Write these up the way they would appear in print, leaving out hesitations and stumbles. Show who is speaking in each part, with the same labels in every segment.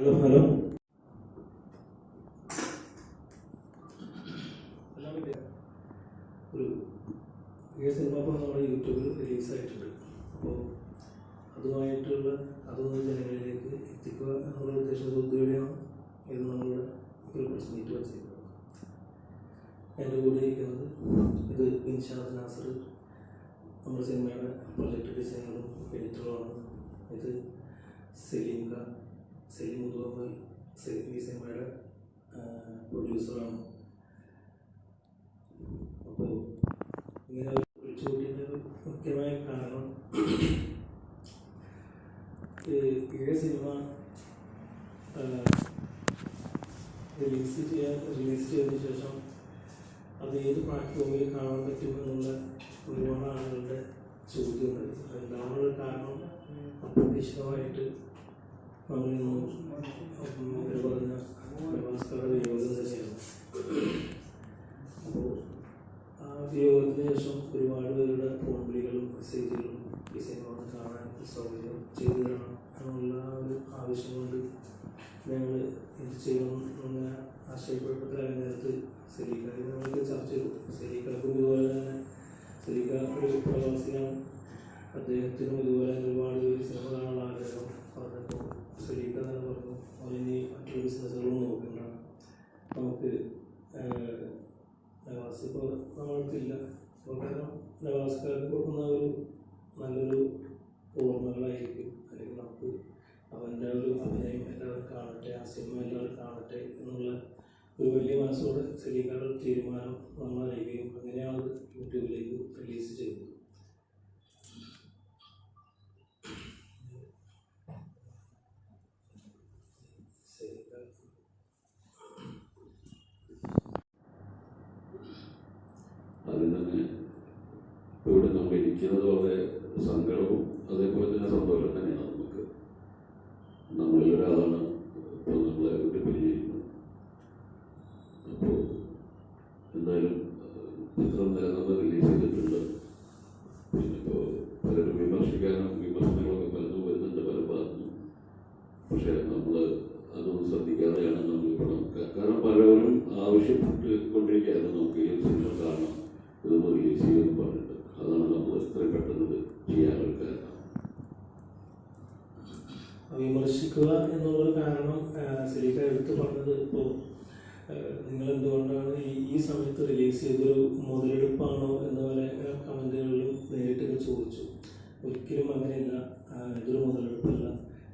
Speaker 1: Hello ഒരു cinema ഇപ്പോൾ നമ്മുടെ യൂട്യൂബിൽ റിലീസായിട്ടുണ്ട്. അപ്പോൾ അതൊന്ന് ജനങ്ങളിലേക്ക് എത്തിക്കുക എന്നുള്ള ഉദ്ദേശത്തോടുകൂടിയാണ് ഇത് നമ്മളുടെ ഒരു പ്രസ് മീറ്റ് വച്ചിരിക്കുന്നത്. എൻ്റെ കൂടെ ഇരിക്കുന്നത് ഇത് ഇൻഷാദ് നാസർ, നമ്മുടെ സിനിമയുടെ പ്രൊജക്ട് ഡിസൈനറും എഡിറ്ററുമാണ്. ഇത് സലീം മുഹമ്മദ്, ഈ സിനിമയുടെ പ്രൊഡ്യൂസറാണ്. അപ്പോൾ ഇങ്ങനെ വിളിച്ചുകൂട്ടിയതിൻ്റെ മുഖ്യമായ കാരണം ഈ സിനിമ റിലീസ് ചെയ്തതിന് ശേഷം അത് ഏത് പ്ലാറ്റ്ഫോമിൽ കാണാൻ പറ്റുമെന്നുള്ള ഒരുപാട് ആളുകളുടെ ചോദ്യമുണ്ട്. അതിനുള്ള കാരണം അപ്രതീക്ഷിതമായിട്ട് നമ്മളിന്നും പറഞ്ഞ വ്യവസ്ഥയുടെ വിയോഗം തന്നെയാണ്. അപ്പോൾ ആ വിയോഗത്തിന് ശേഷം ഒരുപാട് പേരുടെ ഫോൺ വിളികളും മെസ്സേജുകളും ഈ സിനിമ കാണാൻ സൗകര്യം ചെയ്തു തരണം എന്നുള്ള ഒരു ആവശ്യം കൊണ്ട് ഞങ്ങൾ ഇത് ചെയ്യണമെന്ന് ആശയപ്പെട്ട നേരത്ത് സലീഖായി ഞങ്ങൾക്ക് ചർച്ച ചെയ്തു. സലീഖാക്കും ഇതുപോലെ തന്നെ സലീഖ ഒരു പ്രവാസിയാണ്. അദ്ദേഹത്തിനും ഇതുപോലെ ഒരുപാട് പേര് സിനിമ കാണാനുള്ള ആഗ്രഹം പറഞ്ഞപ്പോൾ സലീഖ തന്നെ പറഞ്ഞു, അവരിനി മറ്റൊരു ബിസിനസ്സുകളും നോക്കണ്ട, നമുക്ക് നവാസ് ഇപ്പോൾ നമ്മൾക്കില്ല. അപ്പോൾ കാരണം നവാസ്കാർക്ക് കൊടുക്കുന്ന ഒരു നല്ലൊരു ഓർമ്മകളായിരിക്കും, അല്ലെങ്കിൽ നമുക്ക് അവൻ്റെ ഒരു അഭിനയം എല്ലാവരും കാണട്ടെ, ആ സിനിമ എല്ലാവരും കാണട്ടെ എന്നുള്ള ഒരു വലിയ മനസ്സോടെ സലീഖയുടെ ഒരു തീരുമാനം നമ്മൾ അറിയുകയും അങ്ങനെയാണ് യൂട്യൂബിലേക്ക് റിലീസ് ചെയ്തത്.
Speaker 2: അതിൽ തന്നെ ഇവിടെ നമ്മൾ ഇരിക്കുന്നത് വളരെ സങ്കടവും അതേപോലെ തന്നെ സന്തോഷം തന്നെയാണ്. നമ്മളിലൊരാളാണ് ഇപ്പോൾ നമ്മളെ വിട്ട് പിരിഞ്ഞിരിക്കുന്നത്. അപ്പോൾ എന്തായാലും ചിത്രം നിലനിന്ന് റിലീസ് ചെയ്തിട്ടുണ്ട്. പിന്നെ ഇപ്പോൾ പലരും വിമർശനങ്ങളൊക്കെ പലതും വരുന്നുണ്ട് പല ഭാഗത്തും. പക്ഷേ നമ്മൾ അതൊന്നും ശ്രദ്ധിക്കാതെയാണ് നമ്മളിപ്പോൾ കാരണം പലരും ആവശ്യപ്പെട്ട് കൊണ്ടിരിക്കുകയായിരുന്നു നമുക്ക് ഈ സിനിമ കാണണം, ഇതൊന്ന് റിലീസ് ചെയ്യുമെന്ന് പറഞ്ഞിട്ട്. അതാണ് നമ്മൾ ഇത്രയും പെട്ടെന്ന് ചെയ്യാനുള്ള കാരണം.
Speaker 1: വിമർശിക്കുക എന്നുള്ളൊരു കാരണം സലീഖ എടുത്ത് പറഞ്ഞത്, ഇപ്പോൾ നിങ്ങൾ എന്തുകൊണ്ടാണ് ഈ സമയത്ത് റിലീസ് ചെയ്തൊരു മുതലെടുപ്പാണോ എന്നപോലെ കമൻറ്റുകളിലും നേരിട്ട് ചോദിച്ചു. ഒരിക്കലും അങ്ങനെയല്ല, ഇതൊരു മുതലെടുപ്പല്ല.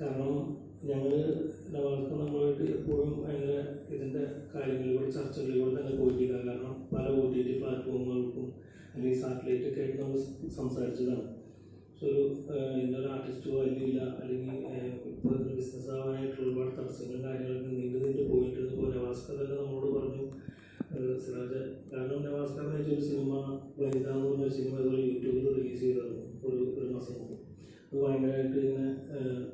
Speaker 1: കാരണം ഞങ്ങൾ നമ്മളുമായിട്ട് എപ്പോഴും ഭയങ്കര ഇതിൻ്റെ കാര്യങ്ങളിലൂടെ ചർച്ചകളിലൂടെ തന്നെ പോയിട്ടില്ല. കാരണം പല OTT പ്ലാറ്റ്ഫോമുകൾക്കും അല്ലെങ്കിൽ സാറ്റലൈറ്റൊക്കെ ആയിട്ട് നമ്മൾ സംസാരിച്ചതാണ്. ഒരു ഇന്നൊരു ആർട്ടിസ്റ്റ് വാല്യൂല്ല, അല്ലെങ്കിൽ ഇപ്പോൾ ബിസിനസ് ആവാനായിട്ടുള്ള ഒരുപാട് തടസ്സങ്ങളും കാര്യങ്ങളൊക്കെ നീണ്ടു പോയിട്ട് ഇപ്പോൾ നവാസ്ക തന്നെ നമ്മളോട് പറഞ്ഞു, സിറാജ്, കാരണം നവാസ്ക ഒരു സിനിമ വനിത എന്ന് പറഞ്ഞൊരു സിനിമ ഇതുപോലെ യൂട്യൂബിൽ റിലീസ് ചെയ്തായിരുന്നു ഒരു മാസം മുമ്പ്. അത് ഭയങ്കരമായിട്ട് ഇങ്ങനെ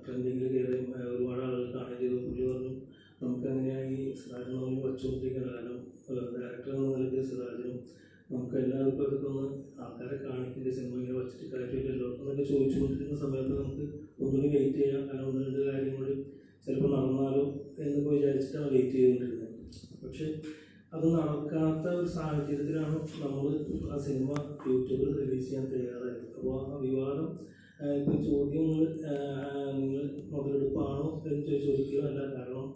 Speaker 1: ട്രെൻഡിങ്ങിൽ കയറി ഒരുപാട് ആളുകൾ കാണുകയും ചെയ്തു. പുള്ളി പറഞ്ഞു, നമുക്ക് അങ്ങനെയാണെങ്കിൽ സിറാജിനെ നമ്മൾ വച്ചുകൊണ്ടിരിക്കണം, കാരണം ഡയറക്ടർ എന്ന നിലയ്ക്ക് സിറാജിനും നമുക്ക് എല്ലാവർക്കും അതൊക്കെ ഒന്ന് ആൾക്കാരെ കാണിക്കേണ്ട സിനിമ ഇങ്ങനെ വച്ചിട്ട് കാര്യമില്ലല്ലോ എന്നൊക്കെ ചോദിച്ചുകൊണ്ടിരിക്കുന്ന സമയത്ത് നമുക്ക് ഒന്നുകൂടി വെയിറ്റ് ചെയ്യാം, കാരണം ഒന്ന് രണ്ട് കാര്യങ്ങൾ ചിലപ്പോൾ നടന്നാലോ എന്നൊക്കെ വിചാരിച്ചിട്ടാണ് വെയിറ്റ് ചെയ്തുകൊണ്ടിരുന്നത്. പക്ഷെ അത് നടക്കാത്ത ഒരു സാഹചര്യത്തിലാണ് നമ്മൾ ആ സിനിമ യൂട്യൂബിൽ റിലീസ് ചെയ്യാൻ തയ്യാറായത്. അപ്പോൾ ആ വിവാദം ഇപ്പോൾ ചോദ്യങ്ങൾ നിങ്ങൾ മുതലെടുപ്പാണോ എന്ന് ചോദിക്കുകയല്ല, കാരണം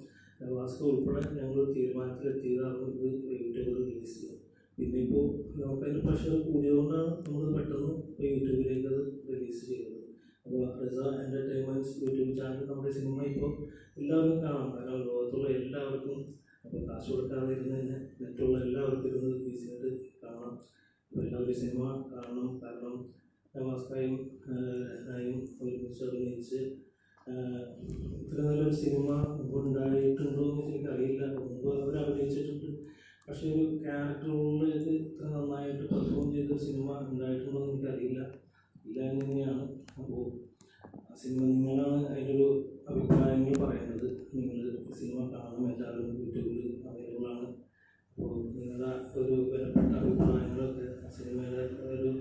Speaker 1: നവാസ്ക ഉൾപ്പെടെ ഞങ്ങൾ തീരുമാനത്തിലെത്തിയതാണ് ഇത് യൂട്യൂബിൽ റിലീസ് ചെയ്യുക. പിന്നെ ഇപ്പോൾ നമുക്കതിൻ്റെ പ്രഷർ കൂടിയതുകൊണ്ടാണ് നമ്മൾ പെട്ടെന്ന് യൂട്യൂബിലേക്ക് അത് റിലീസ് ചെയ്യുന്നത്. അപ്പോൾ റിസ എൻ്റർടൈൻമെൻറ്റ്സ് യൂട്യൂബ് ചാനൽ നമ്മുടെ സിനിമ ഇപ്പോൾ എല്ലാവർക്കും കാണാം, കാരണം ലോകത്തുള്ള എല്ലാവർക്കും, അപ്പോൾ കാശ് കൊടുക്കാതെ ഇരുന്നതിന് നെറ്റുള്ള എല്ലാവർക്കും ഇരുന്ന് ഈസിയായിട്ട് കാണാം. അപ്പോൾ എല്ലാവരും സിനിമ കാണണം. കാരണം നവാസ്കയും ഒരുമിച്ച് അഭിനയിച്ച് ഇത്ര നല്ലൊരു സിനിമ മുമ്പ് ഉണ്ടായിട്ടുണ്ടോ എന്ന് എനിക്കറിയില്ല. മുമ്പ് അവർ അഭിനയിച്ചിട്ടുണ്ട്, പക്ഷേ ഒരു ക്യാരക്ടർ റോളിലേക്ക് ഇത്ര നന്നായിട്ട് പെർഫോം ചെയ്തൊരു സിനിമ ഉണ്ടായിട്ടുണ്ടോ എന്ന് എനിക്കറിയില്ല, ഇല്ല എന്ന് തന്നെയാണ്. അപ്പോൾ ആ സിനിമ നിങ്ങളാണ് അതിൻ്റെ ഒരു അഭിപ്രായങ്ങൾ പറയുന്നത്. നിങ്ങൾ സിനിമ കാണണം, എല്ലാവരും യൂട്യൂബിൽ അവൈലബിൾ ആണ്. അപ്പോൾ നിങ്ങളുടെ ഒരു വിലപ്പെട്ട അഭിപ്രായങ്ങളൊക്കെ സിനിമയുടെ ഒരു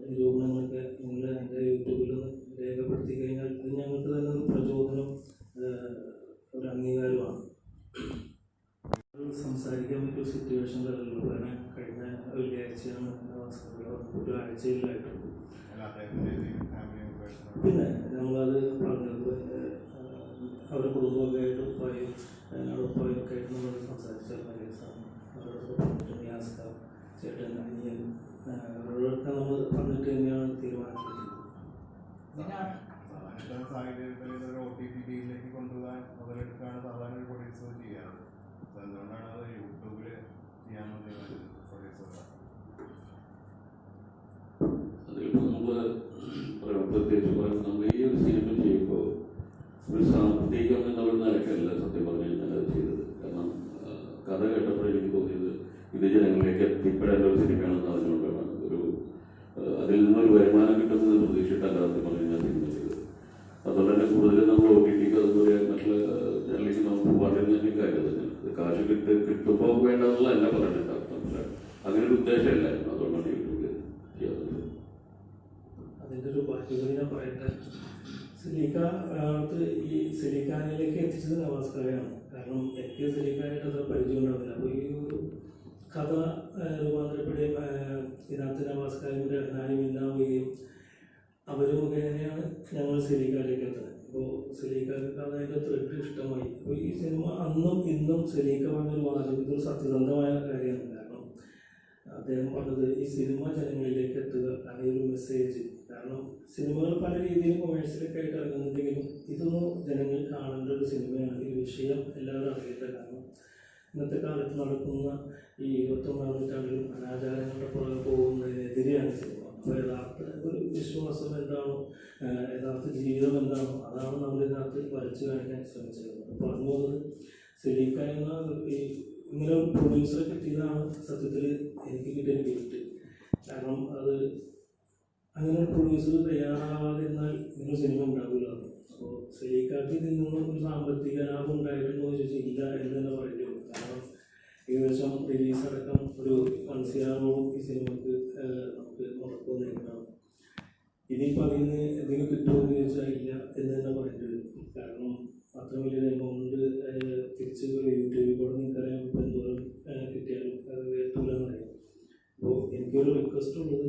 Speaker 1: നിരൂപണങ്ങളൊക്കെ നിങ്ങൾ എൻ്റെ യൂട്യൂബിൽ രേഖപ്പെടുത്തി കഴിഞ്ഞാൽ അത് ഞങ്ങൾക്ക് തന്നെ ഒരു പ്രചോദനം, ഒരു ആഴ്ചയാണ് ഒരു ആഴ്ചയിലായിട്ടുള്ളൂ. പിന്നെ നമ്മളത് പറഞ്ഞത് അവരുടെ കുടുംബമൊക്കെ ആയിട്ട് ഉപ്പായും ഉപ്പായൊക്കെ ആയിട്ട് നമ്മൾ സംസാരിച്ചായിരുന്നു കേസാണ്. അവരോടൊക്കെ പറഞ്ഞിട്ട് യാസ്ക ചേട്ടൻ അനിയൻ അവരോടൊക്കെ നമ്മൾ പറഞ്ഞിട്ട് തന്നെയാണ് തീരുമാനത്തിലെത്തിയത്.
Speaker 3: OTT കൊണ്ടുപോകാൻ മുതലെടുക്കുകയാണ് സാധാരണ ഒരു പ്രൊഡ്യൂസർ ചെയ്യാറ്. എന്തുകൊണ്ടാണ് അത് യൂട്യൂബിൽ ചെയ്യാമെന്ന് പ്രൊഡ്യൂസർ?
Speaker 2: അതിലിപ്പോൾ നമ്മൾ പ്രത്യേകിച്ച് പറയുമ്പോൾ നമ്മൾ ഈ ഒരു സിനിമ ചെയ്യുമ്പോൾ ഒരു സാമ്പത്തികം എന്നുള്ള നിലക്കല്ല സത്യം പറഞ്ഞു കഴിഞ്ഞാൽ അത് ചെയ്തത്. കാരണം കഥ കേട്ടപ്പോൾ എനിക്ക് തോന്നിയത് ഇത് ജനങ്ങളിലേക്ക് എത്തിപ്പെടേണ്ട ഒരു സിനിമയാണെന്ന് അറിഞ്ഞുകൊണ്ടാണ് അതിൽ നിന്നൊരു വരുമാനം കിട്ടുന്നത് പ്രതീക്ഷിച്ചിട്ടല്ല സത്യം പറഞ്ഞു കഴിഞ്ഞാൽ സിനിമ ചെയ്തത്. അതുകൊണ്ട് തന്നെ കൂടുതലും നമ്മൾ OTT അതുപോലെ മറ്റുള്ള ചാനലിലേക്ക് നമുക്ക് പോകാണ്ടിരുന്ന കാര്യം തന്നെയാണ്. കാശ് കിട്ടുമ്പോൾ വേണ്ടതെന്നുള്ളതല്ല പറഞ്ഞിട്ടുണ്ടാവും. പക്ഷേ അങ്ങനെ ഒരു ഉദ്ദേശമില്ലായിരുന്നു. അതുകൊണ്ടാണ് യൂട്യൂബിൽ ചെയ്യാറുള്ളത്.
Speaker 1: അതിൻ്റെ ഒരു ബാക്കി ഞാൻ പറയട്ടെ. ഈ സലീഖാനിലേക്ക് എത്തിച്ചത് നവാസ്കായാണ്. കാരണം എനിക്ക് സലീഖാനായിട്ട് അത്ര പരിചയം ഉണ്ടാവില്ല. അപ്പോൾ ഈ ഒരു കഥ രൂപാന്തരപ്പെടുകയും ഇതിനകത്ത് നവാസ്കാരും രഹനാനും ഇന്നാവുകയും അവർ മുഖേനയാണ് ഞങ്ങൾ സലീഖാനിലേക്ക് എത്തുന്നത്. അപ്പോൾ സലീഖാർക്ക് അതിൻ്റെ ത്രെഡ് ഇഷ്ടമായി. അപ്പോൾ ഈ സിനിമ അന്നും ഇന്നും സലീഖ പറഞ്ഞൊരു വാദം ഇതൊരു സത്യസന്ധമായ കാര്യമാണ്. കാരണം അദ്ദേഹം പറഞ്ഞത് ഈ സിനിമ ജനങ്ങളിലേക്ക് എത്തുക, അല്ലെങ്കിൽ ഒരു മെസ്സേജ്. കാരണം സിനിമകൾ പല രീതിയിൽ കൊമേഴ്സ്യലൊക്കെ ആയിട്ട് ഇറങ്ങുന്നുണ്ടെങ്കിലും ഇതൊന്നും ജനങ്ങൾ കാണേണ്ട ഒരു സിനിമയാണ്. ഈ വിഷയം എല്ലാവരും അറിയട്ടെ. കാരണം ഇന്നത്തെ കാലത്ത് നടക്കുന്ന ഈ 21ാം നൂറ്റാണ്ടിലും അനാചാരങ്ങളുടെ പുറകെ പോകുന്നതിനെതിരെയാണ് സിനിമ. അപ്പോൾ യഥാർത്ഥ ഒരു വിശ്വാസം എന്താണോ, യഥാർത്ഥ ജീവിതം എന്താണോ, അതാണ് നമ്മളിതിനകത്ത് വരച്ചു കാണിക്കാൻ ശ്രമിച്ചത്. പറഞ്ഞു പോകുന്നത് സലീഖ എന്ന ഇങ്ങനെ ഒരു പ്രൊഡ്യൂസറെ കിട്ടിയതാണ് സത്യത്തിൽ എനിക്ക് കിട്ടിയ ഗിഫ്റ്റ്. കാരണം അത് അങ്ങനെ ഒരു പ്രൊഡ്യൂസർ തയ്യാറാവാതിരുന്നാൽ ഇങ്ങനെ സിനിമ ഉണ്ടാവില്ലായിരുന്നു. അപ്പോൾ സലീഖാക്ക് ഇതിൽ നിന്നും ഒരു സാമ്പത്തിക ലാഭം ഉണ്ടായിട്ടുണ്ടോ എന്ന് ചോദിച്ചാൽ ഇല്ല എന്ന് തന്നെ പറയേണ്ടി വരും. കാരണം ഏകദേശം റിലീസടക്കം ഒരു 1 ഈ സിനിമക്ക് നമുക്ക് മുടക്കുമെന്നാണ്. ഇനിയിപ്പോൾ അതിൽ നിന്ന് എന്തെങ്കിലും കിട്ടുമെന്ന് ചോദിച്ചാൽ ഇല്ല എന്ന് തന്നെ പറയേണ്ടി വരും. കാരണം അത്ര വലിയ എമൗണ്ട് തിരിച്ച് യൂട്യൂബിൽ കൂടെ നിങ്ങൾക്കറിയാം ഇപ്പോൾ എന്തോരം കിട്ടിയാലും അത് എത്തൂലെന്ന് അറിയാം. അപ്പോൾ എനിക്കൊരു റിക്വസ്റ്റ് ഉള്ളത്,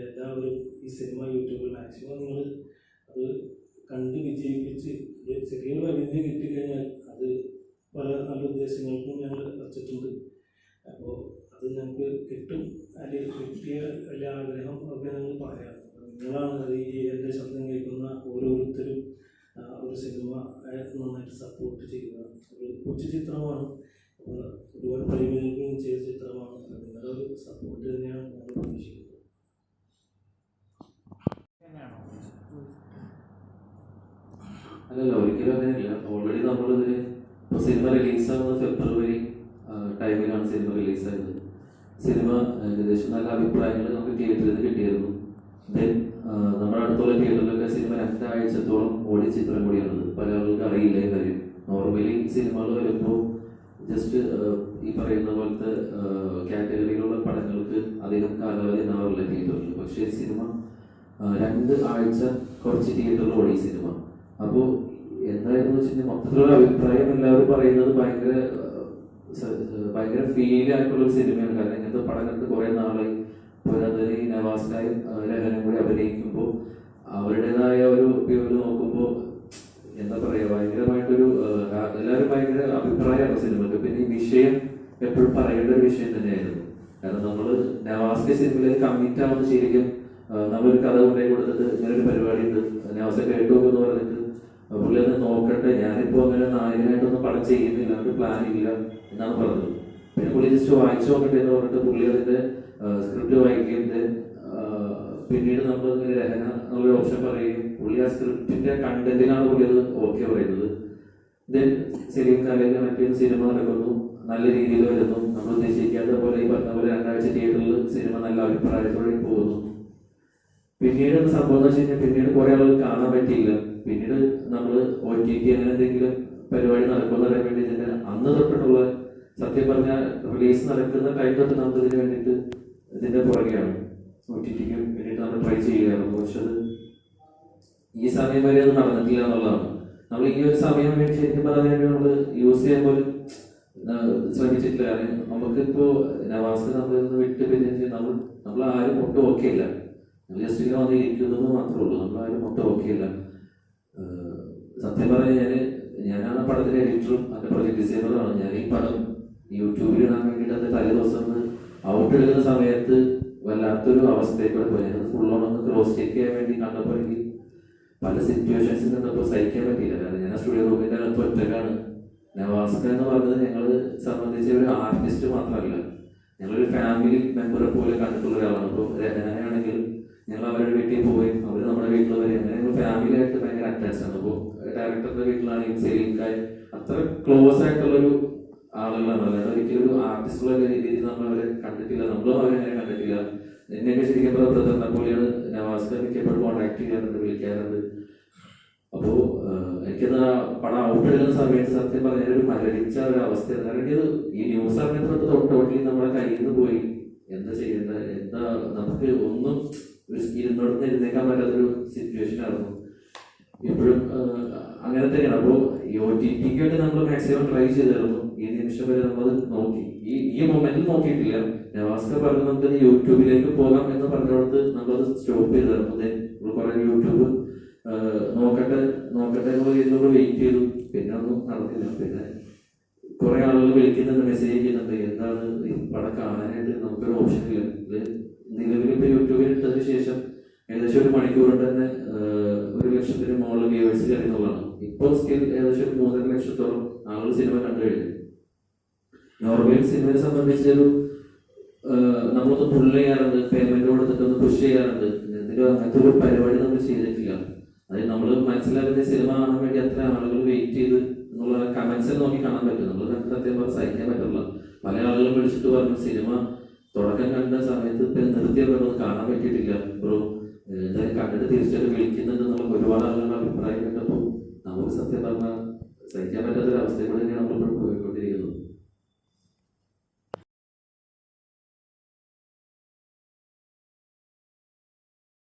Speaker 1: എല്ലാവരും ഈ സിനിമ യൂട്യൂബിൽ മാക്സിമം നിങ്ങൾ അത് കണ്ട് വിജയിപ്പിച്ച് ചെറിയൊരു വരുമാനം കിട്ടിക്കഴിഞ്ഞാൽ അത് പല നല്ല ഉദ്ദേശങ്ങൾക്കും ഞങ്ങൾ വച്ചിട്ടുണ്ട്. അപ്പോൾ അത് ഞങ്ങൾക്ക് കിട്ടും. അല്ലെങ്കിൽ കിട്ടിയ എല്ലാ ആഗ്രഹം ഒക്കെ ഞങ്ങൾ പറയാം. നിങ്ങളാണ് അത് ഈ എൻ്റെ ശബ്ദം കേൾക്കുന്ന ഓരോരുത്തരും ഒരു സിനിമ നന്നായിട്ട് സപ്പോർട്ട് ചെയ്യുക. ഒരു കൊച്ചു ചിത്രമാണ്, ഒരുപാട് പരിമിതികൾക്കും ചെയ്ത ചിത്രമാണ്. നിങ്ങളുടെ ഒരു സപ്പോർട്ട് തന്നെയാണ് ഞങ്ങൾ പ്രതീക്ഷിക്കുന്നത്.
Speaker 4: അല്ലല്ല, ഒരിക്കലും അങ്ങനെയില്ല. ഓൾറെഡി നമ്മളിതിന് ഇപ്പോൾ സിനിമ റിലീസാകുന്ന ഫെബ്രുവരി ടൈമിലാണ് സിനിമ റിലീസായത്. സിനിമ ഏകദേശം നല്ല അഭിപ്രായങ്ങൾ നമുക്ക് തിയേറ്ററിൽ നിന്ന് കിട്ടിയിരുന്നു. ദെൻ നമ്മുടെ അടുത്തുള്ള തിയേറ്ററിലൊക്കെ സിനിമ 2 ആഴ്ചത്തോളം ഓടിയ ചിത്രം കൂടിയാണത്. പല ആളുകൾക്ക് അറിയില്ല ഈ കാര്യം. നോർമലി സിനിമകൾ വരുമ്പോൾ ജസ്റ്റ് ഈ പറയുന്ന പോലത്തെ കാറ്റഗറിയിലുള്ള പടങ്ങൾക്ക് അധികം കാലാവധി ഉണ്ടാവാറില്ല തിയേറ്ററിൽ. പക്ഷേ സിനിമ 2 ആഴ്ച കുറച്ച് തിയേറ്ററിൽ ഓടി സിനിമ. അപ്പോൾ എന്തായിരുന്നു വെച്ചിട്ടുണ്ടെങ്കിൽ മൊത്തത്തിലുള്ള അഭിപ്രായം എല്ലാവരും പറയുന്നത് ഭയങ്കര ഫീൽ ആയിട്ടുള്ളൊരു സിനിമയാണ്. കാരണം ഇങ്ങനത്തെ പടം കണ്ട് കുറേ നാളായി. പോരാത്തതിന് ഈ നവാസ്കായും രഹനും കൂടി അഭിനയിക്കുമ്പോൾ അവരുടേതായ ഒരു വ്യൂ നോക്കുമ്പോൾ എന്താ പറയുക, ഭയങ്കരമായിട്ടൊരു എല്ലാവരും ഭയങ്കര അഭിപ്രായമാണ് സിനിമക്ക്. പിന്നെ ഈ വിഷയം എപ്പോഴും പറയേണ്ട ഒരു വിഷയം തന്നെയായിരുന്നു. കാരണം നമ്മൾ നവാസ്ക സിനിമയിലേക്ക് കമ്മിറ്റ് ആവുന്ന ശരിക്കും നമ്മളൊരു കഥ കൊണ്ടുപോയി കൊടുത്തിട്ട് ഇങ്ങനൊരു പരിപാടി ഉണ്ട്, നവാസ്ക കേട്ടു എന്ന് പറഞ്ഞിട്ട് പുള്ളി അത് നോക്കട്ടെ, ഞാനിപ്പോൾ അങ്ങനെ നായകനായിട്ടൊന്നും പടം ചെയ്യുന്നില്ല, ഒരു പ്ലാൻ ഇല്ല എന്നാണ് പറഞ്ഞത്. പിന്നെ പുള്ളി ജസ്റ്റ് വായിച്ചു നോക്കട്ടെ എന്ന് പറഞ്ഞിട്ട് പുള്ളി അതിൻ്റെ സ്ക്രിപ്റ്റ് വായിക്കുകയും പിന്നീട് നമ്മൾ രഹന എന്നുള്ളൊരു ഓപ്ഷൻ പറയുകയും പുള്ളി ആ സ്ക്രിപ്റ്റിന്റെ കണ്ടന്റിനാണ് പുള്ളി അത് ഓക്കെ പറയുന്നത്. ദെൻ സലീം ഖാനിലേക്ക് കണക്ട് ചെയ്ത് സിനിമ നടക്കുന്നു, നല്ല രീതിയിൽ വരുന്നു. നമ്മൾ ഉദ്ദേശിക്കാത്ത പോലെ ഈ പറഞ്ഞ പോലെ 2 ആഴ്ച തിയേറ്ററിൽ സിനിമ നല്ല അഭിപ്രായത്തോടെ പോകുന്നു. പിന്നീട് സംഭവം എന്ന് വെച്ച് കഴിഞ്ഞാൽ പിന്നീട് കുറെ ആളുകൾ കാണാൻ പറ്റിയില്ല. പിന്നീട് നമ്മൾ OTT അങ്ങനെ എന്തെങ്കിലും പരിപാടി നടക്കുമെന്ന് അറിയാൻ വേണ്ടി ഇതിന്റെ അന്ന് തൊട്ടിട്ടുള്ള സത്യം പറഞ്ഞാൽ റിലീസ് നടക്കുന്ന ടൈം തൊട്ട് നമുക്ക് ഇതിന് വേണ്ടിയിട്ട് ഇതിന്റെ പുറകെയാണ്. OTTക്ക് വേണ്ടിയിട്ട് നമ്മൾ ട്രൈ ചെയ്യുകയായിരുന്നു. പക്ഷെ അത് ഈ സമയം വരെ അത് നടന്നിട്ടില്ല എന്നുള്ളതാണ്. നമ്മൾ ഈ ഒരു സമയം വേണ്ടി ശരിക്കും പറയാൻ വേണ്ടി നമ്മൾ യൂസ് ചെയ്യുമ്പോൾ ശ്രമിച്ചിട്ടില്ല. കാരണം നമുക്കിപ്പോ നവാസ് നമ്മളിന്ന് വിട്ട് പിരിഞ്ഞ് നമ്മൾ ആരും ഒട്ടും ഓക്കെ ഇല്ല. നമ്മൾ ജസ്റ്റ് ഇങ്ങനെ വന്ന് ഇരിക്കുന്നത് മാത്രമേ ഉള്ളൂ. നമ്മളാരും ഒട്ടും ഓക്കെ ഇല്ല. സത്യം പറഞ്ഞാൽ ഞാനാണ് പടത്തിന്റെ എഡിറ്ററും അതിന്റെ പ്രൊജക്ട് ഡിസൈനറുമാണ്. ഞാൻ ഈ പടം യൂട്യൂബിൽ ഇടാൻ വേണ്ടിയിട്ട് അതിന്റെ തലേ ദിവസം ഔട്ട് എടുക്കുന്ന സമയത്ത് വല്ലാത്തൊരു അവസ്ഥയൊക്കെ പോയി. ഞാനത് ഫുൾ ഓൺ ഒന്ന് ക്രോസ് ചെക്ക് ചെയ്യാൻ വേണ്ടി കണ്ടപ്പോൾ എനിക്ക് പല സിറ്റുവേഷൻസിൽ നിന്നപ്പോൾ സഹിക്കാൻ പറ്റിയില്ല. കാരണം ഞാൻ സ്റ്റുഡിയോ റൂമിന്റെ അകത്ത് ഒറ്റക്കാണ്. നവാസ്ക എന്ന് പറഞ്ഞത് ഞങ്ങള് സംബന്ധിച്ച ഒരു ആർട്ടിസ്റ്റ് മാത്രമല്ല, ഞങ്ങളൊരു ഫാമിലി മെമ്പറെ പോലെ കണ്ടിട്ടുള്ള ഒരാളാണ്. ഇപ്പോൾ രഹനാണെങ്കിൽ ഞങ്ങൾ അവരുടെ വീട്ടിൽ പോയി, അവർ നമ്മുടെ വീട്ടിൽ വരെ, അങ്ങനെ ഞങ്ങൾ ഫാമിലി ആയിട്ട് ഭയങ്കര അറ്റാച്ച്ഡ് ആണ്. അപ്പോൾ ഡയറക്ടറുടെ വീട്ടിലാണെങ്കിൽ സെലീംഖാൻ അത്ര ക്ലോസ് ആയിട്ടുള്ളൊരു ആളുകളാണ്. അല്ലാതെ ഒരിക്കലും ഒരു ആർട്ടിസ്റ്റുള്ള രീതിയിൽ നമ്മൾ അവരെ കണ്ടിട്ടില്ല, നമ്മളും അവരെ അങ്ങനെ കണ്ടിട്ടില്ല. എന്നെയൊക്കെ ശരിക്കും ബ്രദറിനെ പോലെയാണ് നവാസ്ക മിക്കപ്പോഴും കോൺടാക്ട് ചെയ്യാറുണ്ട്, വിളിക്കാറുണ്ട്. അപ്പോൾ എനിക്കത് ആ പടം ഔട്ട് എടുക്കുന്ന സമയത്ത് സത്യം പറഞ്ഞാൽ ഒരു മരടിച്ച ഒരു അവസ്ഥയാണ്. കാരണം എനിക്കത് ഈ ന്യൂസ് അറിഞ്ഞപ്പോൾ ടോട്ടലി നമ്മുടെ കയ്യിൽ നിന്ന് പോയി. എന്താ ചെയ്യേണ്ടത്, എന്താ നമുക്ക് ഒന്നും ഇരുന്നോടത്ത് എഴുന്നേക്കാൻ പറ്റാത്തൊരു സിറ്റുവേഷൻ ആയിരുന്നു. ഇപ്പോഴും അങ്ങനെ തന്നെയാണ്. അപ്പോൾ ഈ OTT വേണ്ടി നമ്മൾ മാക്സിമം ട്രൈ ചെയ്തായിരുന്നു. ഈ നിമിഷം വരെ നമ്മളത് നോക്കി, ഈ മൊമെന്റിൽ നോക്കിയിട്ടില്ല. നവാസ്ക പറഞ്ഞു നമുക്ക് യൂട്യൂബിലേക്ക് പോകാം എന്ന് പറഞ്ഞോടത്ത് നമ്മളത് സ്റ്റോപ്പ് ചെയ്തായിരുന്നു. നമ്മൾ കുറെ യൂട്യൂബ് നോക്കട്ടെ എന്നുള്ള രീതിയിൽ നമ്മൾ വെയിറ്റ് ചെയ്തു. പിന്നെ ഒന്നും നടന്നില്ല. പിന്നെ കുറെ ആളുകൾ വിളിക്കുന്നുണ്ട്, മെസ്സേജ് ചെയ്യുന്നുണ്ട്, എന്താണ് ഈ പടം കാണാനായിട്ട് നമുക്കൊരു ഓപ്ഷൻ ഇല്ല. നിലവിൽ ഇപ്പൊ യൂട്യൂബിൽ ഇട്ടതിന് ശേഷം ഏകദേശം 1 മണിക്കൂർ കൊണ്ട് തന്നെ 1 ലക്ഷത്തിന് മുകളിൽ വ്യൂവേഴ്സ് കയറുന്നതാണ്. ഇപ്പോൾ സ്കിൽ ഏകദേശം 3.5 ലക്ഷത്തോളം ആളുകൾ സിനിമ കണ്ടു കഴിഞ്ഞു. നോർമൽ സിനിമയെ സംബന്ധിച്ചൊരു നമ്മളൊന്ന് പുള്ള് ചെയ്യാറുണ്ട്, പേയ്മെന്റ് കൊടുത്തിട്ട് ഒന്ന് പുഷ് ചെയ്യാറുണ്ട്. ഇതിന്റെ അങ്ങനത്തെ ഒരു പരിപാടി നമ്മൾ ചെയ്തിട്ടില്ല. അതായത് നമ്മൾ മനസ്സിലാക്കുന്ന സിനിമ കാണാൻ വേണ്ടി അത്ര ആളുകൾ വെയിറ്റ് ചെയ്ത് എന്നുള്ള കമന്റ്സ് നോക്കി കാണാൻ പറ്റും. നമ്മൾ സത്യം പറഞ്ഞാൽ സഹിക്കാൻ പറ്റില്ല. പല ആളുകളും വിളിച്ചിട്ട് പറഞ്ഞു സിനിമ തുടക്കം കണ്ട സമയത്ത് ഇപ്പം നിർത്തിയൊക്കെ കാണാൻ